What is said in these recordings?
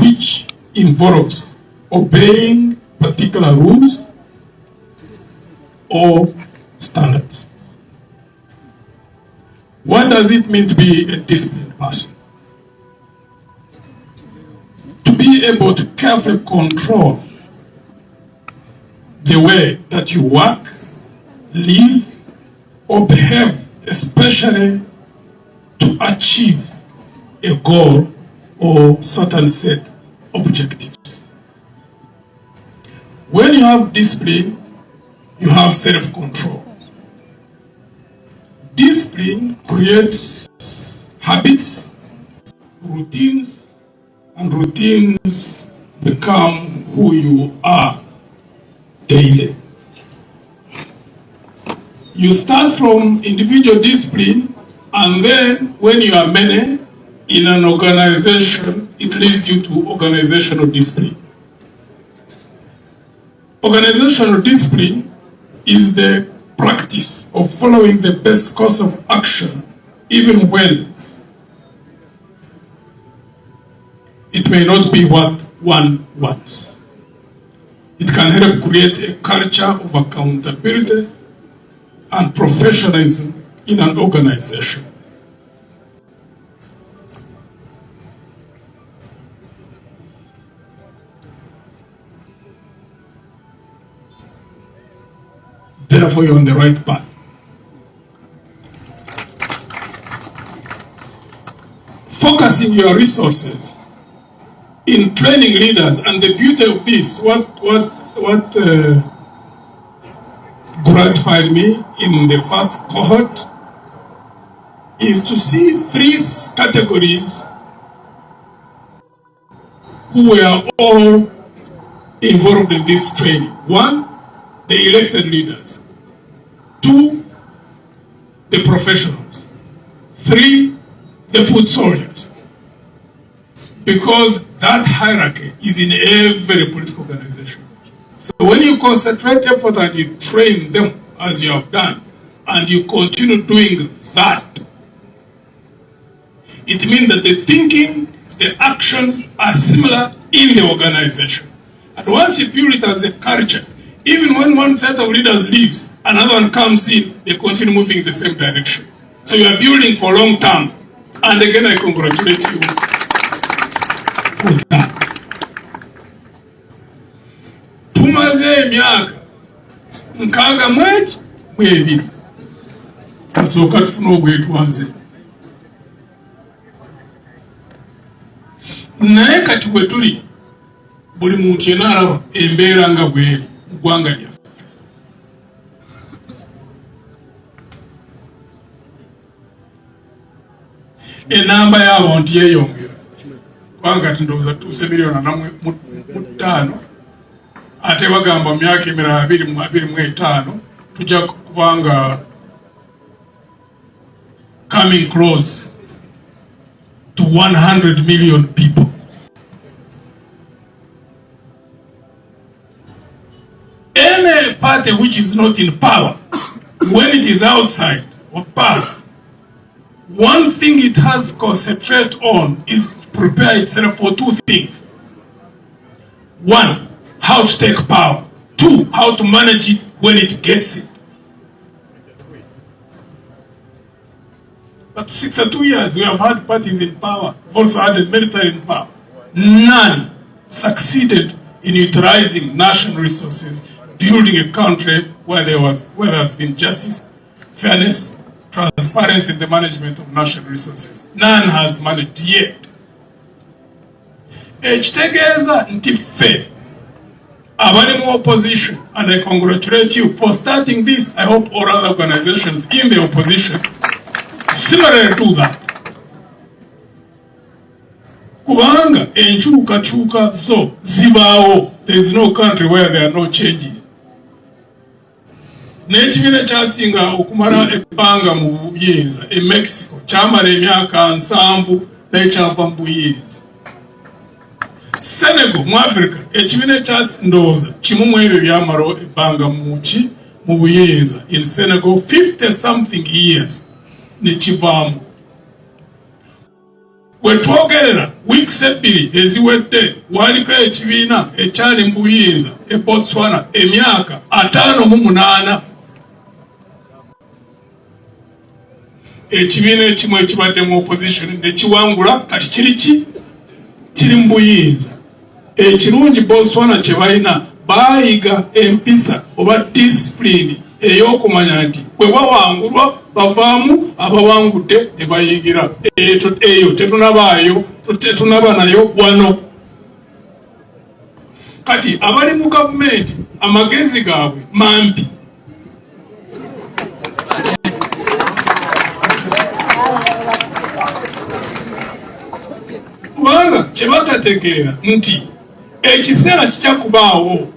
which involves obeying particular rules or standards. What does it mean to be a disciplined person? To be able to carefully control the way that you work, live, or behave, especially to achieve a goal or certain set objectives. When you have discipline, you have self-control. Discipline creates habits, routines, and routines become who you are daily. You start from individual discipline, and then when you are many in an organization, it leads you to organizational discipline. Organizational discipline is the practice of following the best course of action, even when it may not be what one wants. It can help create a culture of accountability and professionalism in an organization. Therefore, you're on the right path. Focusing your resources in training leaders, and the beauty of this, what gratified me in the first cohort is to see 3 categories who were all involved in this training. 1, the elected leaders. 2, the professionals. 3, the foot soldiers. Because that hierarchy is in every political organization. So when you concentrate effort and you train them as you have done, and you continue doing that, it means that the thinking, the actions are similar in the organization. And once you build it as a culture, even when one set of leaders leaves, another one comes in, they continue moving in the same direction. So you are building for long term. And again, I congratulate you for that. Tumaze emyaka nkaaga mwebiri kasooka tufuna obwetwanze. Naye kati bwe tuli buli muntu yenna alaba embeera nga bweri mu ggwanga lyaffe. Enamba y'abantu yeeyongera kubanga ndowooza tuuse 1.5 ate bagamba mu myaka emirala 2025 tujja kubanga coming close to 100 million people. Any party which is not in power, when it is outside of power, one thing it has to concentrate on is to prepare itself for 2 things. 1, how to take power. 2, how to manage it when it gets it. But 62 years we have had parties in power, we've also had the military in power. None succeeded in utilizing national resources, building a country where there has been justice, fairness, transparency in the management of national resources. None has managed yet. Ekitegeeza nti ffe abali mu opposition, and I congratulate you for starting this. I hope all other organizations in the opposition similarly do that. Kubanga enkyukakyuka zo zibaawo. There is no country where there are no changes. N'ekibiina ekyasinga okumala ebbanga mu buyinza e Mexico kyamala emyaka 7 naye kyava mu buyinza. Senegal mu Africa ekibiina ekyandowooza kimu mu ebyo byamala ebbanga mu buyinza. In Senegal 50 something years ne kivaamu. Wetwogerera weeks ebbiri eziwedde waliko ekibiina ekyali mu buyinza e Botswana emyaka 58. Ekibiina ekimu ekibadde mu opposition ne kiwangula kati kiri mu buyinza. Ekirungi Botswana kye balina baayiga empisa oba discipline ey'okumanya nti bwe bawangulwa bavaamu abawangudde ne bayigira. Eyo tetunaba nayo wano. Kati abali mu gavumenti amagezi gaabwe mampi. Kubanga kye batategeera nti ekiseera kijja kubaawo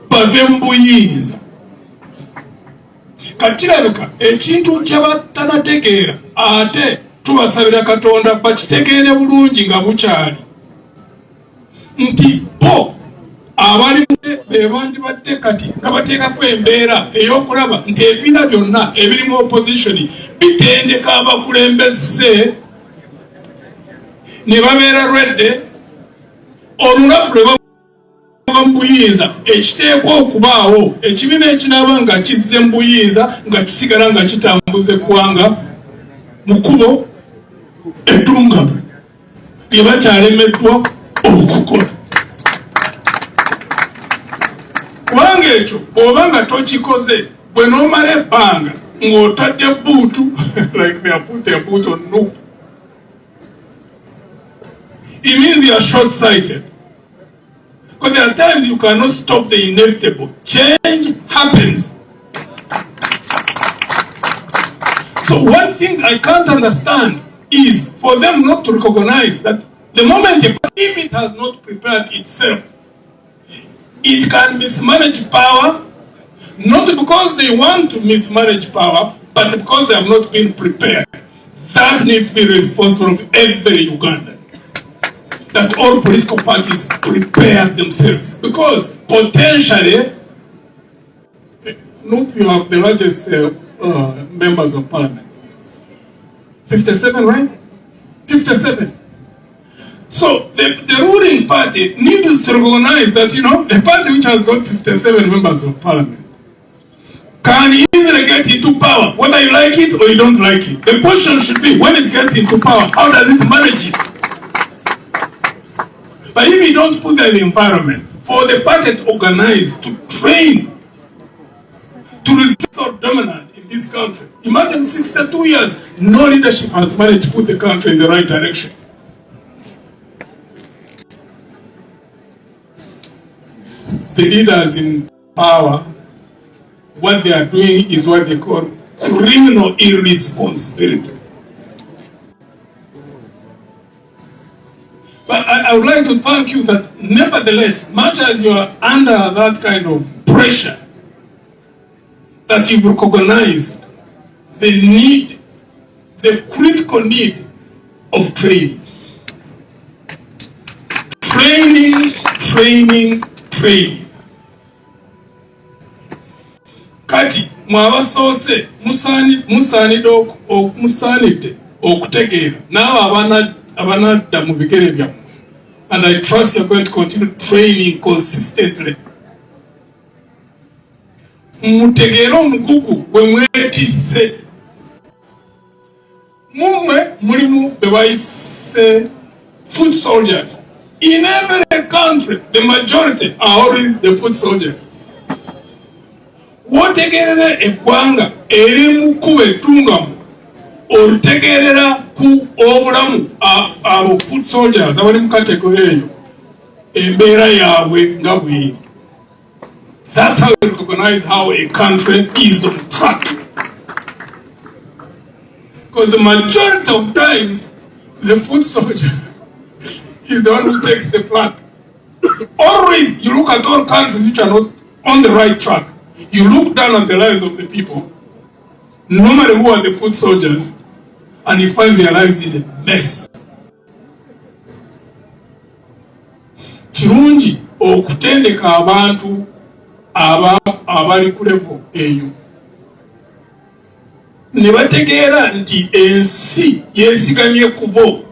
bave mu buyinza. Kakirabika ekintu kye batanategeera ate tubasabira Katonda bakitegeere bulungi nga bukyali nti bo abali be bandibadde kati nga bateekako embeera ey'okulaba nti ebibiina byonna ebiri mu opposition bitendeka abakulembeze ne babeera lwedde olunaku lwe mu buyinza ekiteekwa okubaawo ekibiina ekinaaba nga kizze mu buyinza nga kisigala nga kitambuza eggwanga mu kkubo eddungamu lye bakyalemeddwa okukola. Kubanga ekyo bw'oba nga tokikoze bwe n'omala ebbanga ng'otadde buutu like they have put their boot on loop, it means you are short-sighted. Because there are times you cannot stop the inevitable. Change happens. So one thing I can't understand is for them not to recognize that the moment if it has not prepared itself, it can mismanage power, not because they want to mismanage power, but because they have not been prepared. That needs to be responsible of every Ugandan. That all political parties prepare themselves, because potentially, look, you have the largest members of parliament, 57, right? 57. So the ruling party needs to recognize that, a party which has got 57 members of parliament can easily get into power, whether you like it or you don't like it. The question should be, when it gets into power, how does it manage it? But if you don't put that environment for the party to organize, to train, to resist or dominant in this country, imagine 62 years, no leadership has managed to put the country in the right direction. The leaders in power, what they are doing is what they call criminal irresponsibility. But I would like to thank you that nevertheless, much as you are under that kind of pressure, that you've recognized the need, the critical need of training. Training. Kati mwabasoose musaanidde okutegeera naawe abanadda mu bigere byammwe, and I trust you're going to continue training consistently. Mutegeere omugugu bwe mwetisse. Mummwe mulimu be bayise foot soldiers. In every country, the majority are always the foot soldiers. Wotegerera eggwanga eri mu kkubo ettungamu, olutegerera ku obulamu abo foot soldiers abali mu kategori eyo, embeera yaabwe nga bweri. That's how you recognize how a country is on track. Because the majority of times, the foot soldier is the one who takes the flag. Always, you look at all countries which are not on the right track. You look down at the lives of the people, normally who are the foot soldiers, and you find their lives in a mess. Kirungi okutendeka abantu abali ku level eyo ne bategeera nti ensi yeesigamye ku bo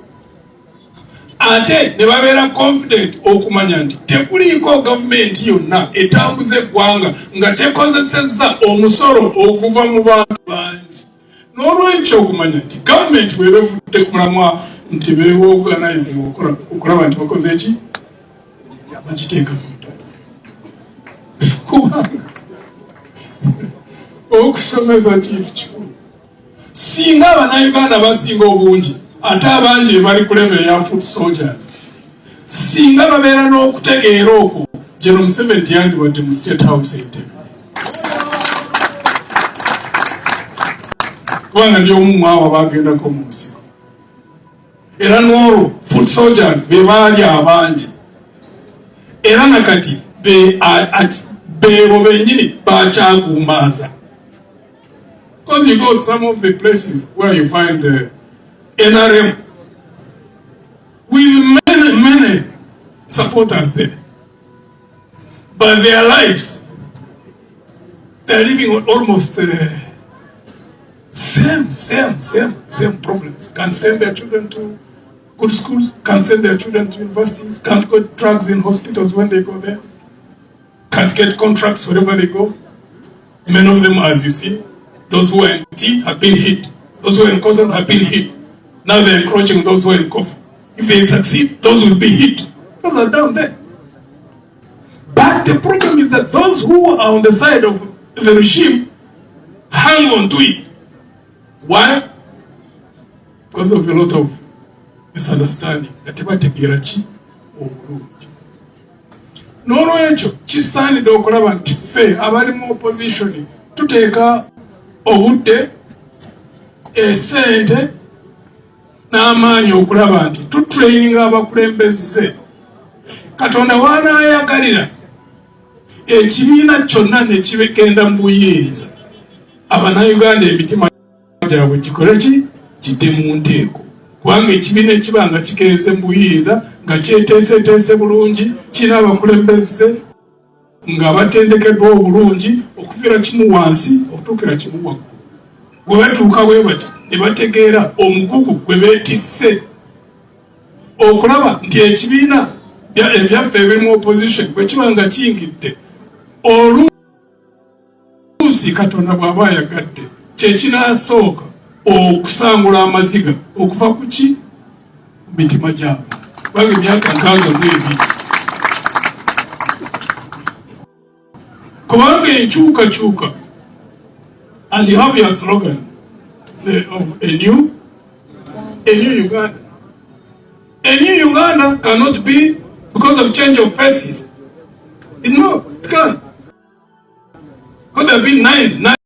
ate ne babeera confident okumanya nti tekuliiko gavumenti yonna etambuza eggwanga nga tekozesezza omusolo okuva mu bantu bangi. N'olwekyo okumanya nti gavumenti bwebevudde ku mulamwa nti beeorganize okulaba nti bakoze eki bagiteeka kubanga okusomesa kintu kikulu. Singa Abannayuganda basinga obungi ate abangi bali ku level ya foot soldiers, singa babeera n'okutegeera okwo General Museveni yandibadde mu State House Entebbe, kubanga ndi omu mwabo bagendako mu nsiko. Era n'olwo foot soldiers be baali abangi, era nakati beebo bennyini bakyagumbaaza. Because you go to some of the places where you find the NRM with many supporters there, but their lives, they're living almost same problems. Can't send their children to good schools, can't send their children to universities, can't get drugs in hospitals when they go there, can't get contracts wherever they go. Many of them, as you see, those who are in tea have been hit. Those who are in cotton have been hit. Now they're encroaching those who are in coffee. If they succeed, those will be hit. Those are down there. But the problem is that those who are on the side of the regime hang on to it. Why? Because of a lot of misunderstanding. N'olwekyo kisaanidde okulaba nti ffe abali mu opposition tuteeka obudde, esente n'amaanyi okulaba nti tutraininga abakulembeze. Katonda w'anaayagalira ekibiina kyonna ne kibegenda mu buyinza, Abannayuganda emitima gyabwe gikole ki? Gidde mu nteeko. Kubanga ekibiina ekiba nga kikenze mu buyinza nga kyeteeseteese bulungi, kirina abakulembeze nga batendekeddwa obulungi okuviira kimu wansi okutuukira kimu waggulu. Bwe batuuka bwe bati ne bategeera omugugu gwe beetisse okulaba nti ekibiina ebyaffe ebirimu opposition bwe kiba nga kiyingidde, oluusi Katonda bw'aba ayagadde kye kinaasooka okusangula amaziga okuva ku ki? Mu mitima gyabwe. Kubanga emyaka 52 kubanga enkyukakyuka. And you have your slogan of a new Uganda. A new Uganda cannot be because of change of faces. No, it can't. Because there have been nine